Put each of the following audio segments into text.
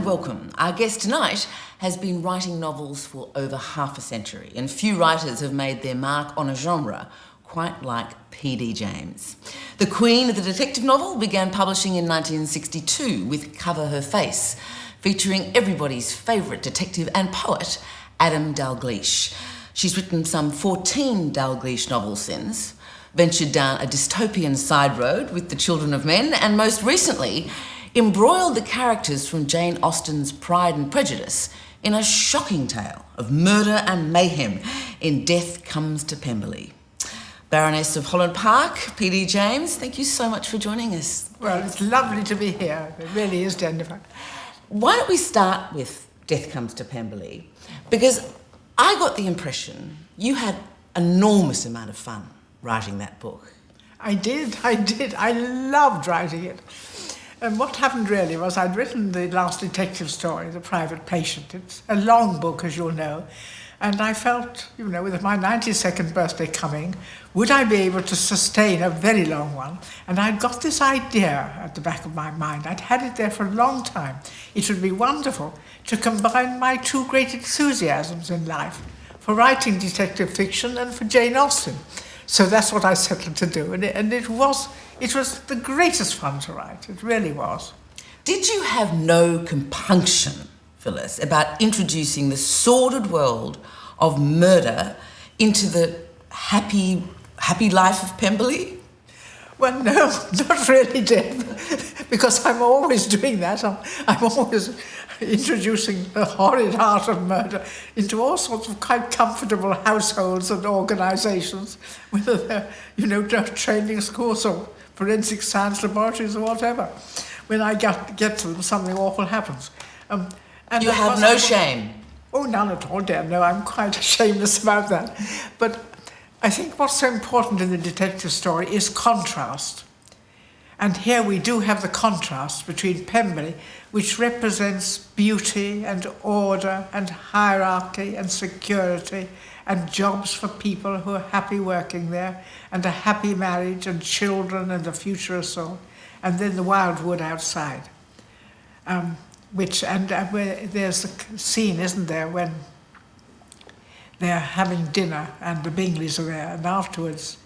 and welcome. Our guest tonight has been writing novels for over half a century, and few writers have made their mark on a genre quite like P.D. James. The queen of the detective novel began publishing in 1962 with Cover Her Face, featuring everybody's favourite detective and poet, Adam Dalgleish. She's written some 14 Dalgleish novels since, ventured down a dystopian side road with The Children of Men, and most recently embroiled the characters from Jane Austen's Pride and Prejudice in a shocking tale of murder and mayhem in Death Comes to Pemberley. Baroness of Holland Park, P.D. James, thank you so much for joining us. Well, it's lovely to be here. It really is, Jennifer. Why don't we start with Death Comes to Pemberley? Because I got the impression you had an enormous amount of fun writing that book. I did. I loved writing it. And what happened really was I'd written the last detective story, The Private Patient. It's a long book, as you'll know. And I felt, with my 92nd birthday coming, would I be able to sustain a very long one? And I'd got this idea at the back of my mind. I'd had it there for a long time. It would be wonderful to combine my two great enthusiasms in life, for writing detective fiction and for Jane Austen. So that's what I settled to do. And it was the greatest fun to write. It really was. Did you have no compunction, Phyllis, about introducing the sordid world of murder into the happy life of Pemberley? Well, no, not really, Deb, because I'm always doing that. I'm always introducing the horrid art of murder into all sorts of quite comfortable households and organisations, whether they're training schools or forensic science laboratories or whatever. When I get to them, something awful happens. And you have no shame? Oh, none at all, dear. No, I'm quite shameless about that. But I think what's so important in the detective story is contrast. And here we do have the contrast between Pemberley, which represents beauty and order and hierarchy and security and jobs for people who are happy working there, and a happy marriage and children and a future or so, and then the wild wood outside. Where there's a scene, isn't there, when they're having dinner and the Bingleys are there, and afterwards,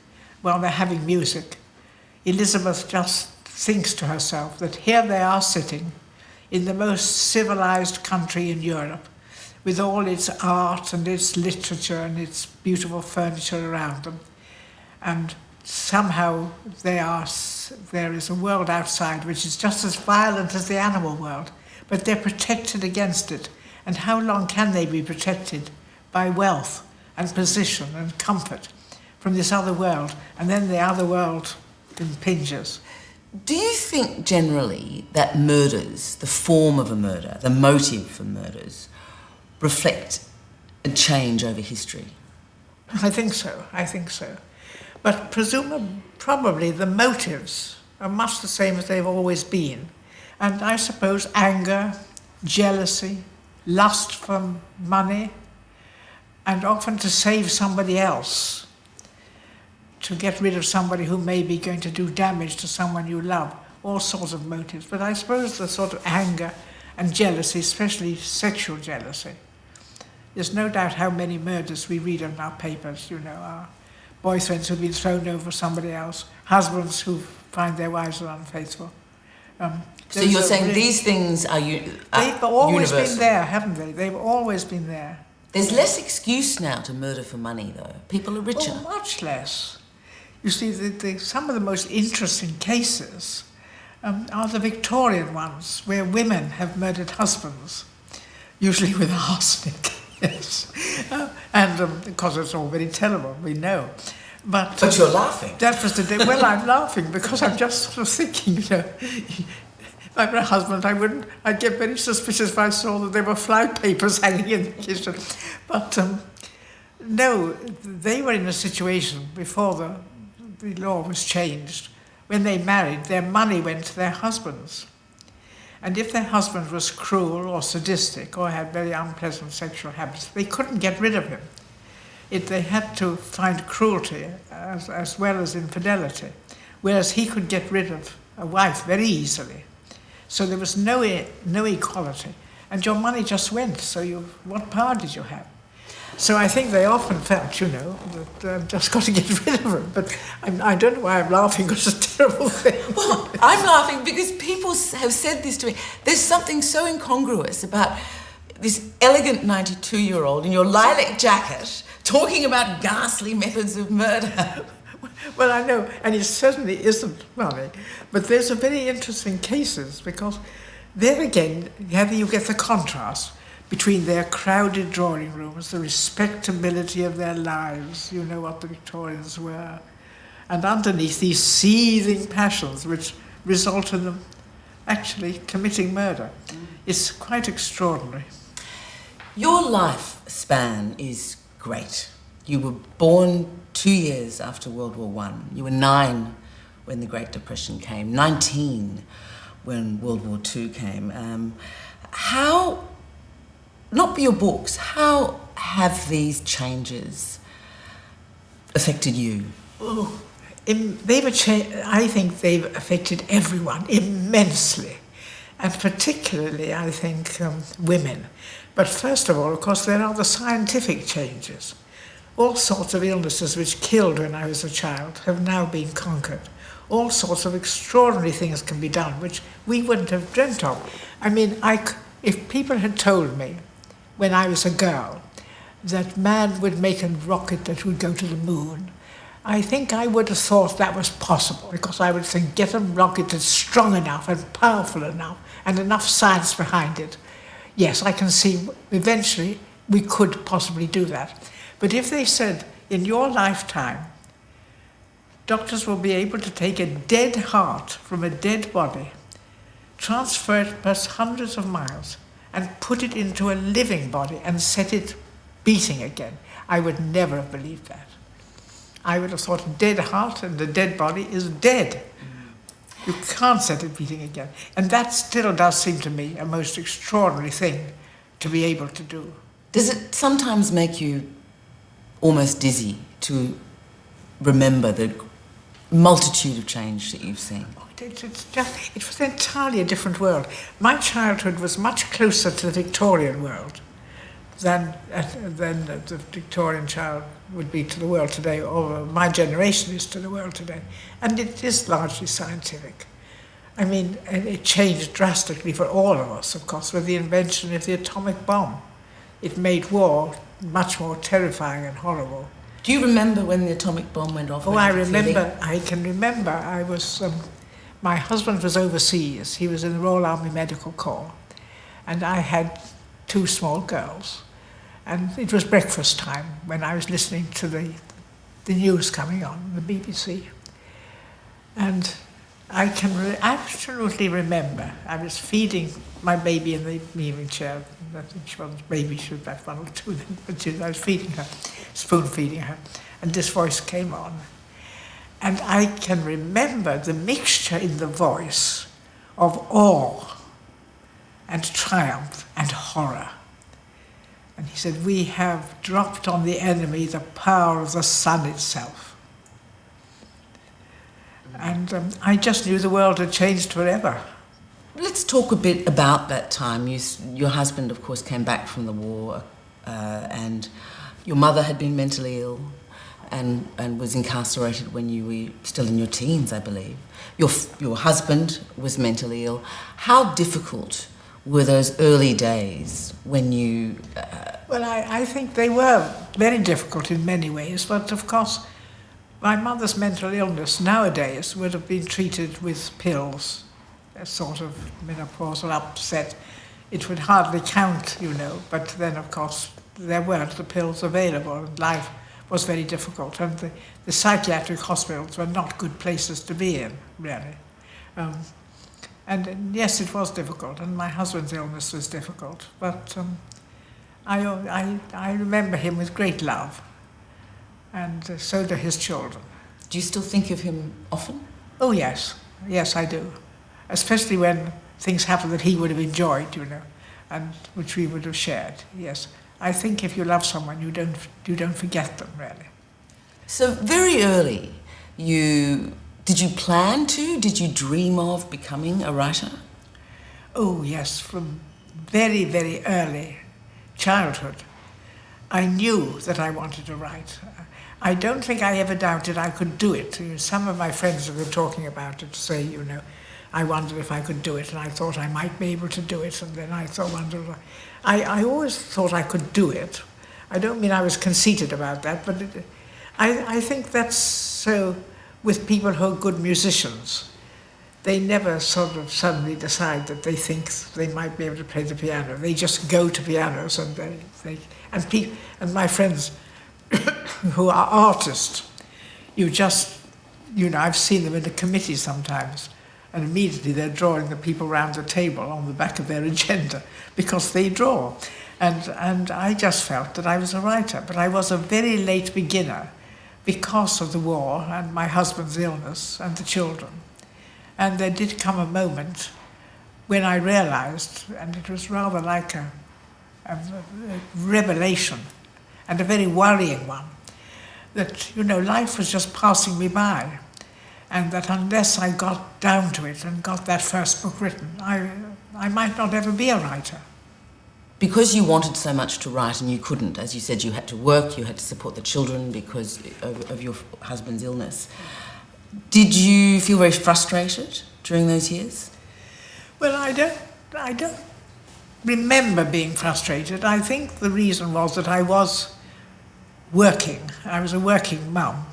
while they're having music, Elizabeth just thinks to herself that here they are sitting in the most civilized country in Europe, with all its art and its literature and its beautiful furniture around them. And somehow there is a world outside which is just as violent as the animal world, but they're protected against it. And how long can they be protected? By wealth and position and comfort from this other world, and then the other world impinges. Do you think generally that murders, the form of a murder, the motive for murders, reflect a change over history? I think so. But probably the motives are much the same as they've always been. And I suppose anger, jealousy, lust for money, and often to save somebody else, to get rid of somebody who may be going to do damage to someone you love, all sorts of motives. But I suppose the sort of anger and jealousy, especially sexual jealousy. There's no doubt how many murders we read in our papers, our boyfriends who've been thrown over somebody else, husbands who find their wives are unfaithful. So you're saying these things are they've always universal. Been there, haven't they? They've always been there. There's less excuse now to murder for money, though. People are richer. Oh, much less. You see, some of the most interesting cases are the Victorian ones, where women have murdered husbands, usually with arsenic, yes. Because it's all very terrible, we know. But you're laughing. That was the day. Well, I'm laughing because I'm just sort of thinking, if I were a husband, I'd get very suspicious if I saw that there were fly papers hanging in the kitchen. But no, they were in a situation before the law was changed. When they married, their money went to their husbands. And if their husband was cruel or sadistic or had very unpleasant sexual habits, they couldn't get rid of him. They had to find cruelty as well as infidelity, whereas he could get rid of a wife very easily. So there was no equality. and your money just went, so what power did you have? So I think they often felt, that I've just got to get rid of it. But I don't know why I'm laughing, because it's a terrible thing. Well, I'm laughing because people have said this to me. There's something so incongruous about this elegant 92-year-old in your lilac jacket talking about ghastly methods of murder. Well, I know, and it certainly isn't money. But there's a very interesting cases, because there again, you get the contrast between their crowded drawing rooms, the respectability of their lives, you know what the Victorians were, and underneath these seething passions which result in them actually committing murder. It's quite extraordinary. Your lifespan is great. You were born 2 years after World War I. You were 9 when the Great Depression came, 19 when World War II came. Not for your books, how have these changes affected you? Oh, I think they've affected everyone immensely, and particularly, I think, women. But first of all, of course, there are the scientific changes. All sorts of illnesses which killed when I was a child have now been conquered. All sorts of extraordinary things can be done, which we wouldn't have dreamt of. I mean, if people had told me when I was a girl that man would make a rocket that would go to the moon, I think I would have thought that was possible, because I would think, get a rocket that's strong enough and powerful enough and enough science behind it. Yes, I can see eventually we could possibly do that. But if they said, in your lifetime, doctors will be able to take a dead heart from a dead body, transfer it perhaps hundreds of miles, and put it into a living body and set it beating again, I would never have believed that. I would have thought a dead heart and the dead body is dead. You can't set it beating again. And that still does seem to me a most extraordinary thing to be able to do. Does it sometimes make you almost dizzy to remember the multitude of change that you've seen? It was entirely a different world. My childhood was much closer to the Victorian world than the Victorian child would be to the world today, or my generation is to the world today. And it is largely scientific. I mean, it changed drastically for all of us, of course, with the invention of the atomic bomb. It made war much more terrifying and horrible. Do you remember when the atomic bomb went off? Oh, I remember. I can remember. I was... my husband was overseas. He was in the Royal Army Medical Corps. And I had 2 small girls. And it was breakfast time when I was listening to the news coming on, the BBC. And I can absolutely remember, I was feeding my baby in the evening chair. I think she wasn't baby, she was about 1 or 2 then, but I was feeding her, spoon feeding her. And this voice came on. And I can remember the mixture in the voice of awe and triumph and horror. And he said, we have dropped on the enemy the power of the sun itself. And I just knew the world had changed forever. Let's talk a bit about that time. Your husband, of course, came back from the war, and your mother had been mentally ill and was incarcerated when you were still in your teens, I believe. Your husband was mentally ill. How difficult were those early days when you... Well, I think they were very difficult in many ways, but of course my mother's mental illness nowadays would have been treated with pills, a sort of menopausal upset. It would hardly count, but then of course there weren't the pills available, and life was very difficult, and the psychiatric hospitals were not good places to be in, really. And yes, it was difficult, and my husband's illness was difficult, but I remember him with great love, and so do his children. Do you still think of him often? Oh, yes. Yes, I do. Especially when things happen that he would have enjoyed, and which we would have shared, yes. I think if you love someone, you don't forget them, really. So very early, did you plan to? Did you dream of becoming a writer? Oh, yes, from very, very early childhood, I knew that I wanted to write. I don't think I ever doubted I could do it. Some of my friends have been talking about it, say, I wondered if I could do it, and I thought I might be able to do it, and then I always thought I could do it. I don't mean I was conceited about that, but I think that's so with people who are good musicians. They never sort of suddenly decide that they think they might be able to play the piano. They just go to pianos, and my friends who are artists, I've seen them in a committee sometimes, and immediately they're drawing the people round the table on the back of their agenda because they draw. And I just felt that I was a writer, but I was a very late beginner because of the war and my husband's illness and the children. And there did come a moment when I realized, and it was rather like a revelation, and a very worrying one, that, life was just passing me by, and that unless I got down to it and got that first book written, I might not ever be a writer. Because you wanted so much to write and you couldn't, as you said, you had to work, you had to support the children because of your husband's illness. Did you feel very frustrated during those years? Well, I don't remember being frustrated. I think the reason was that I was working. I was a working mum,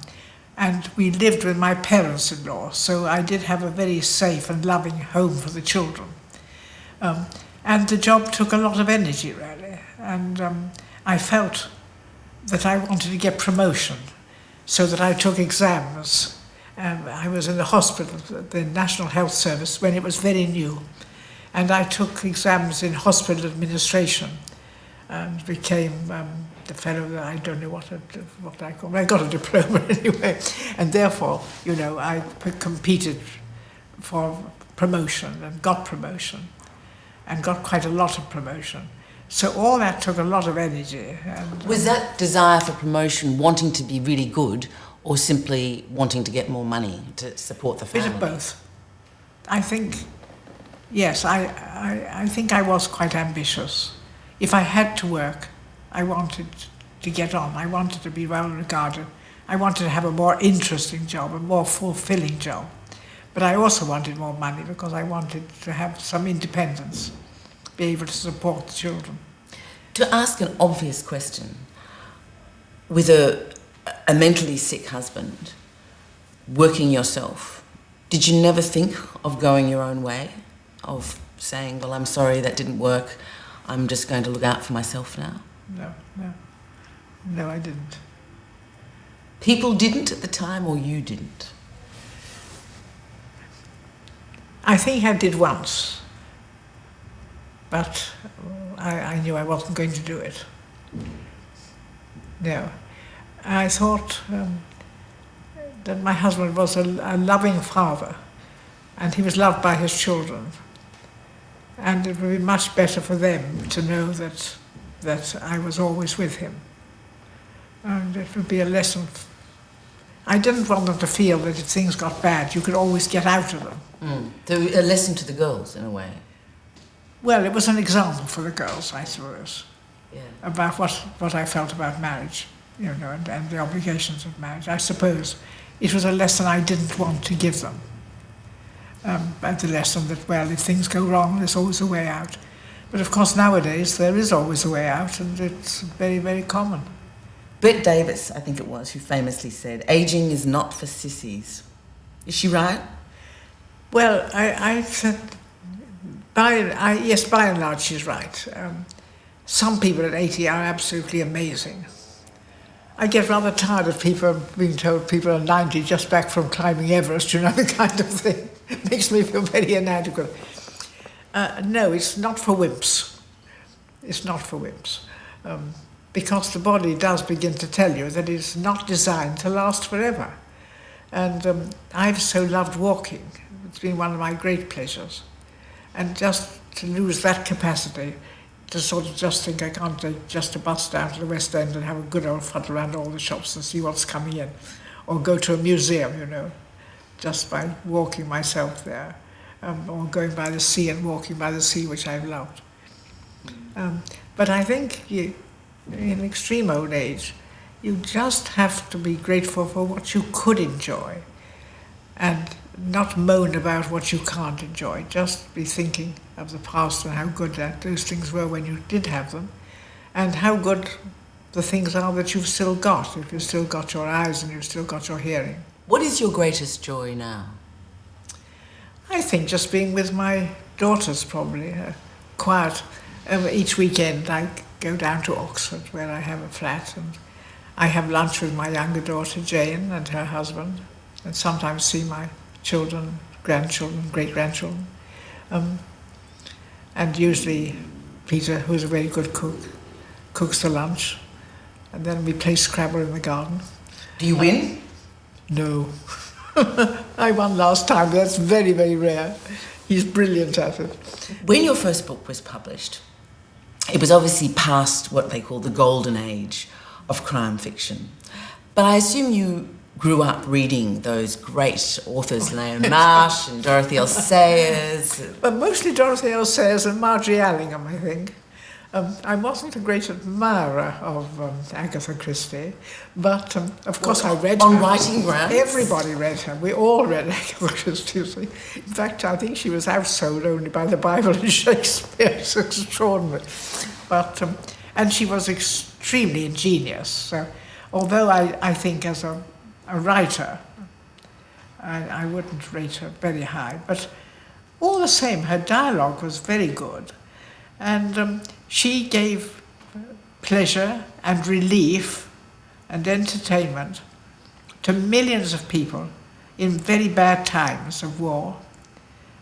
and we lived with my parents-in-law, so I did have a very safe and loving home for the children. And the job took a lot of energy, really, and I felt that I wanted to get promotion, so that I took exams. I was in the hospital, the National Health Service, when it was very new, and I took exams in hospital administration and became the fellow that I don't know what I call it. I got a diploma anyway, and therefore, I competed for promotion and got promotion, and got quite a lot of promotion. So all that took a lot of energy. And, was that desire for promotion wanting to be really good, or simply wanting to get more money to support the family? A bit of both. I think, yes, I think I was quite ambitious. If I had to work, I wanted to get on. I wanted to be well regarded. I wanted to have a more interesting job, a more fulfilling job. But I also wanted more money because I wanted to have some independence, be able to support the children. To ask an obvious question, with a mentally sick husband, working yourself, did you never think of going your own way? Of saying, well, I'm sorry, that didn't work, I'm just going to look out for myself now? No, I didn't. People didn't at the time, or you didn't? I think I did once, but I knew I wasn't going to do it. No. I thought that my husband was a loving father, and he was loved by his children. And it would be much better for them to know that I was always with him. And it would be a lesson. I didn't want them to feel that if things got bad, you could always get out of them. So a lesson to the girls, in a way. Well, it was an example for the girls, I suppose, about what I felt about marriage, and the obligations of marriage. I suppose it was a lesson I didn't want to give them. And the lesson that, well, if things go wrong, there's always a way out. But of course, nowadays, there is always a way out, and it's very, very common. Bette Davis, I think it was, who famously said, "Ageing is not for sissies." Is she right? Well, I said, yes, by and large, she's right. Some people at 80 are absolutely amazing. I get rather tired of people being told people are 90 just back from climbing Everest, the kind of thing. It makes me feel very inadequate. No, it's not for wimps. It's not for wimps. Because the body does begin to tell you that it's not designed to last forever. And I've so loved walking. It's been one of my great pleasures. And just to lose that capacity, to sort of just think I can't take just a bus down to the West End and have a good old fuddle around all the shops and see what's coming in. Or go to a museum, just by walking myself there. Or going by the sea and walking by the sea, which I've loved. But I think in extreme old age, you just have to be grateful for what you could enjoy and not moan about what you can't enjoy. Just be thinking of the past and how good those things were when you did have them, and how good the things are that you've still got, if you've still got your eyes and you've still got your hearing. What is your greatest joy now? I think just being with my daughters, probably. Quiet. Each weekend I go down to Oxford, where I have a flat, and I have lunch with my younger daughter Jane and her husband, and sometimes see my children, grandchildren, great-grandchildren. And usually Peter, who's a very good cook, cooks the lunch, and then we play Scrabble in the garden. Do you win? No. I won last time, but that's very, very rare. He's brilliant at it. When your first book was published, it was obviously past what they call the golden age of crime fiction. But I assume you grew up reading those great authors, Leon Marsh and Dorothy L. Sayers. But mostly Dorothy L. Sayers and Marjorie Allingham, I think. I wasn't a great admirer of Agatha Christie, but of course I read her. On writing grounds? Everybody read her. We all read Agatha Christie. In fact, I think she was outsold only by the Bible and Shakespeare. It's extraordinary. But, and she was extremely ingenious. So, although I think as a writer, I wouldn't rate her very high, but all the same, her dialogue was very good. And she gave pleasure and relief and entertainment to millions of people in very bad times of war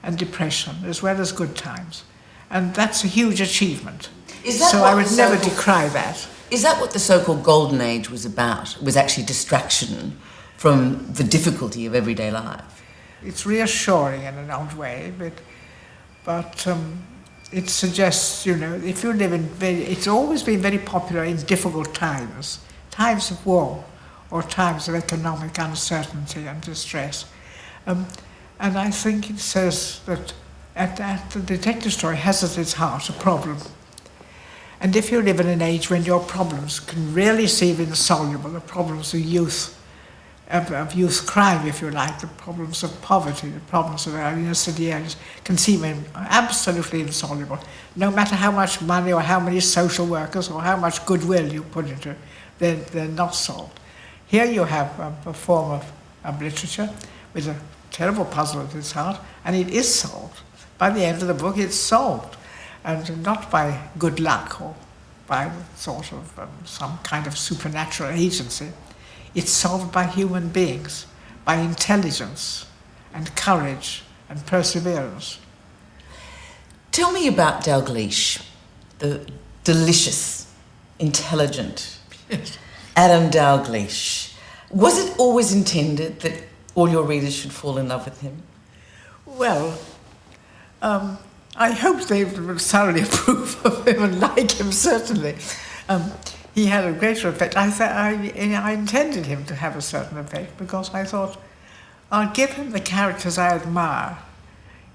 and depression, as well as good times. And that's a huge achievement. So I would never decry that. Is that what the so-called golden age was about? It was actually distraction from the difficulty of everyday life? It's reassuring in an odd way, but it suggests, if you live in it's always been very popular in difficult times, times of war or times of economic uncertainty and distress. And I think it says that the detective story has at its heart a problem. And if you live in an age when your problems can really seem insoluble, the problems of youth crime, if you like, the problems of poverty, the problems of our inner city areas can seem absolutely insoluble. No matter how much money or how many social workers or how much goodwill you put into it, they're not solved. Here you have a form of literature with a terrible puzzle at its heart, and it is solved. By the end of the book, it's solved, and not by good luck or by sort of some kind of supernatural agency. It's solved by human beings, by intelligence and courage and perseverance. Tell me about Dalgleish, the delicious, intelligent Adam Dalgleish. Was it always intended that all your readers should fall in love with him? Well, I hope they would thoroughly approve of him and like him, certainly. He had a greater effect. I intended him to have a certain effect because I thought, I'll give him the characters I admire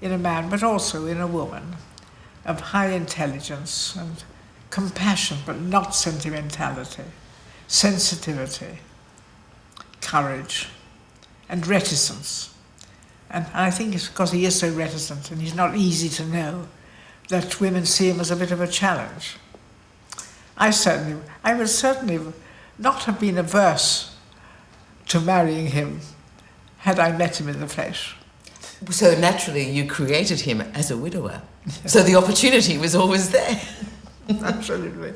in a man, but also in a woman, of high intelligence and compassion, but not sentimentality, sensitivity, courage, and reticence. And I think it's because he is so reticent and he's not easy to know that women see him as a bit of a challenge. I would certainly not have been averse to marrying him had I met him in the flesh. So naturally you created him as a widower. So the opportunity was always there. Absolutely.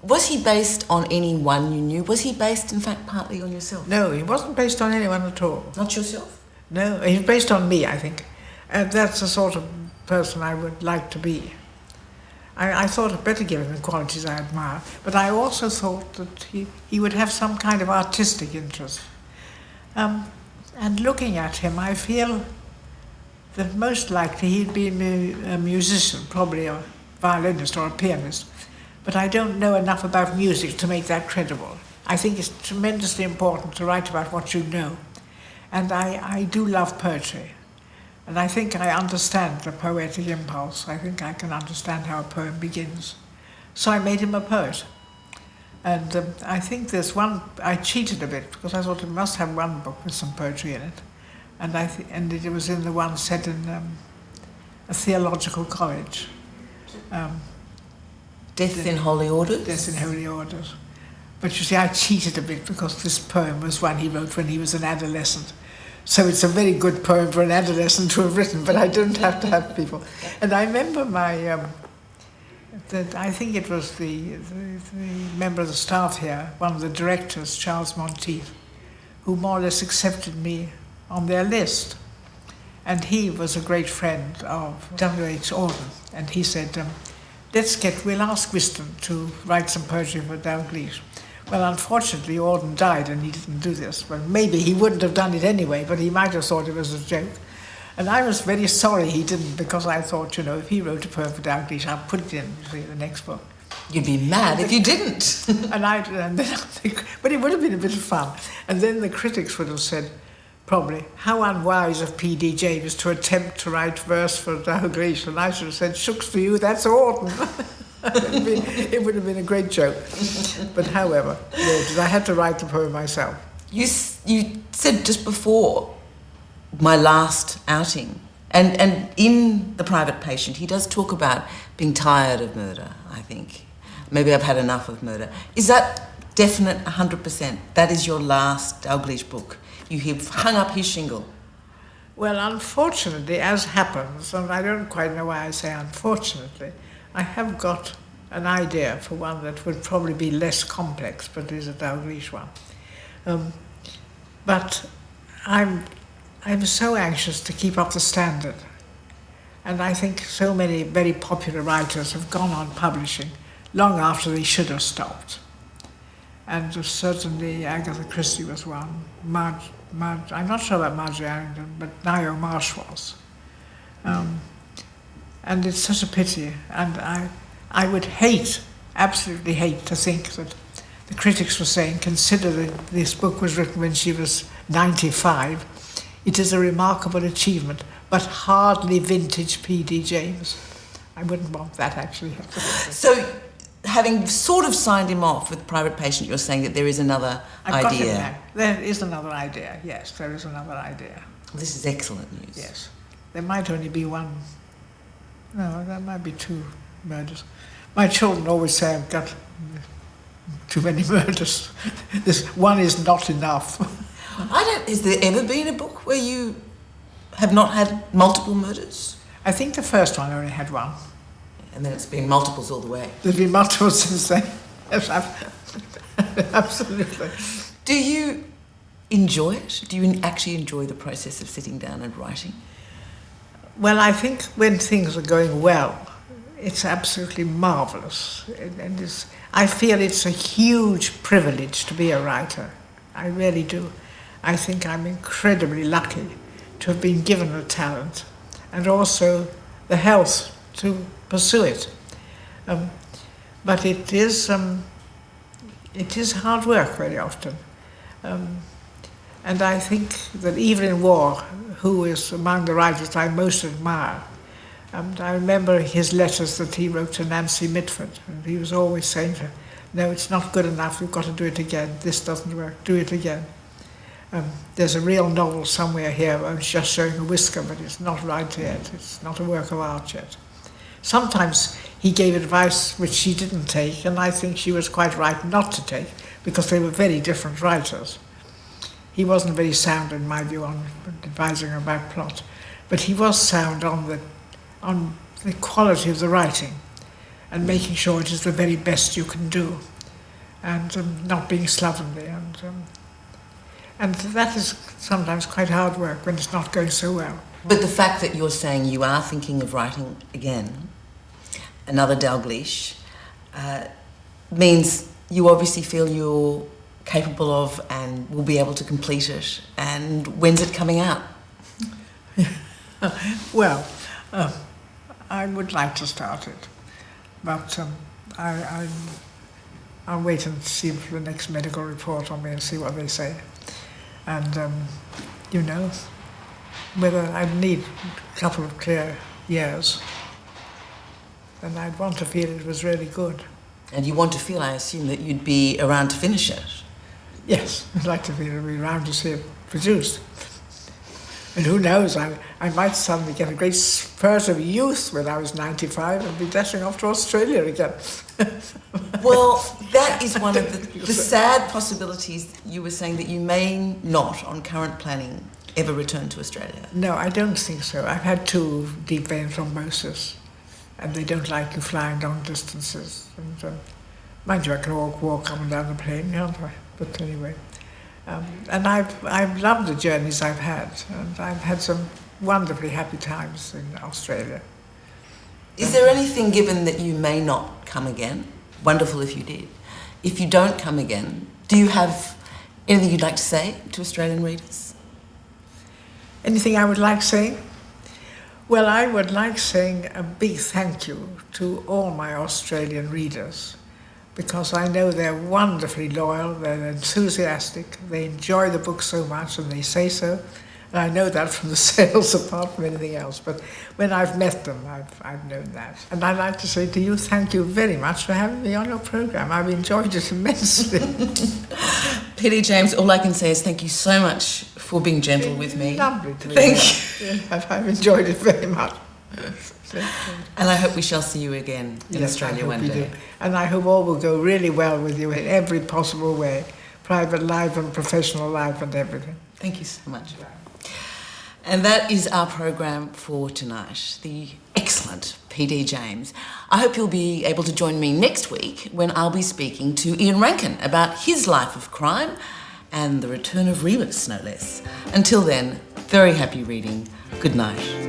Was he based on anyone you knew? Was he based, in fact, partly on yourself? No, he wasn't based on anyone at all. Not yourself? No, he's based on me, I think. That's the sort of person I would like to be. I thought I'd better give him the qualities I admire, but I also thought that he would have some kind of artistic interest. And looking at him, I feel that most likely he'd be a musician, probably a violinist or a pianist, but I don't know enough about music to make that credible. I think it's tremendously important to write about what you know, and I do love poetry. And I think I understand the poetic impulse. I think I can understand how a poem begins. So I made him a poet. And I think there's one, I cheated a bit because I thought it must have one book with some poetry in it. And it was in the one set in a theological college. Death in Holy Orders? Death in Holy Orders. But you see, I cheated a bit because this poem was one he wrote when he was an adolescent. So it's a very good poem for an adolescent to have written, but I don't have to have people. And I remember I think it was the member of the staff here, one of the directors, Charles Monteith, who more or less accepted me on their list. And he was a great friend of W.H. Auden. And he said, we'll ask Whiston to write some poetry for Dalgleish. Well, unfortunately, Auden died and he didn't do this. But maybe he wouldn't have done it anyway, but he might have thought it was a joke. And I was very sorry he didn't, because I thought, if he wrote a poem for Dalgleish, I'll put it in the next book. You'd be mad if you didn't. and then I think, but it would have been a bit of fun. And then the critics would have said, probably, how unwise of P.D. James to attempt to write verse for Dalgleish. And I should have said, shucks to you, that's Auden. It would have been a great joke. But however, I had to write the poem myself. You said just before, my last outing, and in The Private Patient, he does talk about being tired of murder, I think. Maybe I've had enough of murder. Is that definite 100%? That is your last Dalgleish book? You have hung up his shingle? Well, unfortunately, as happens, and I don't quite know why I say unfortunately, I have got an idea for one that would probably be less complex, but is a Dalgleish one. But I'm so anxious to keep up the standard. And I think so many very popular writers have gone on publishing long after they should have stopped. And certainly Agatha Christie was one. I'm not sure about Marjorie Arrington, but Nio Marsh was. And it's such a pity. And I would absolutely hate to think that the critics were saying, consider that this book was written when she was 95. It is a remarkable achievement, but hardly vintage P.D. James. I wouldn't want that, actually. So, having sort of signed him off with Private Patient, you're saying that there is another idea? Got him now. There is another idea, yes, there is another idea. This is excellent news. Yes. There might only be one. No, there might be two murders. My children always say I've got too many murders. This one is not enough. Has there ever been a book where you have not had multiple murders? I think the first one only had one. And then it's been multiples all the way. There's been multiples since then. Yes, absolutely. Do you enjoy it? Do you actually enjoy the process of sitting down and writing? Well, I think when things are going well, it's absolutely marvellous. I feel it's a huge privilege to be a writer. I really do. I think I'm incredibly lucky to have been given the talent and also the health to pursue it. But it is hard work very often. And I think that Evelyn Waugh, who is among the writers I most admire, I remember his letters that he wrote to Nancy Mitford, and he was always saying to her, no, it's not good enough, you've got to do it again, this doesn't work, do it again. There's a real novel somewhere here where it's just showing a whisker, but it's not right yet, it's not a work of art yet. Sometimes he gave advice which she didn't take, and I think she was quite right not to take, because they were very different writers. He wasn't very sound, in my view, on advising about plot, but he was sound on the quality of the writing and making sure it is the very best you can do, and not being slovenly. And that is sometimes quite hard work when it's not going so well. But the fact that you're saying you are thinking of writing again, another Dalgleish, means you obviously feel you're capable of and will be able to complete it. And when's it coming out? Well, I would like to start it, but I'll wait and see for the next medical report on me and see what they say. And, whether I'd need a couple of clear years. And I'd want to feel it was really good. And you want to feel, I assume, that you'd be around to finish it? Yes, I'd like to be around to see it produced. And who knows, I might suddenly get a great spurt of youth when I was 95 and be dashing off to Australia again. Well, that is one of the sad possibilities. You were saying that you may not, on current planning, ever return to Australia. No, I don't think so. I've had 2 deep vein thrombosis, and they don't like you flying long distances. And mind you, I can walk up and down the plane, can't I? But anyway. And I've loved the journeys I've had, and I've had some wonderfully happy times in Australia. Is there anything, given that you may not come again, wonderful if you did, if you don't come again, do you have anything you'd like to say to Australian readers? Anything I would like saying? Well, I would like saying a big thank you to all my Australian readers, because I know they're wonderfully loyal, they're enthusiastic, they enjoy the book so much and they say so. And I know that from the sales apart from anything else, but when I've met them, I've known that. And I'd like to say to you, thank you very much for having me on your programme. I've enjoyed it immensely. P.D. James, all I can say is thank you so much for being gentle with me. Lovely to be Thank here. Yeah, I've enjoyed it very much. And I hope we shall see you again in Australia one day. And I hope all will go really well with you in every possible way, private life and professional life and everything. Thank you so much. And that is our program for tonight, the excellent P.D. James. I hope you'll be able to join me next week when I'll be speaking to Ian Rankin about his life of crime and the return of Rebus, no less. Until then, very happy reading. Good night.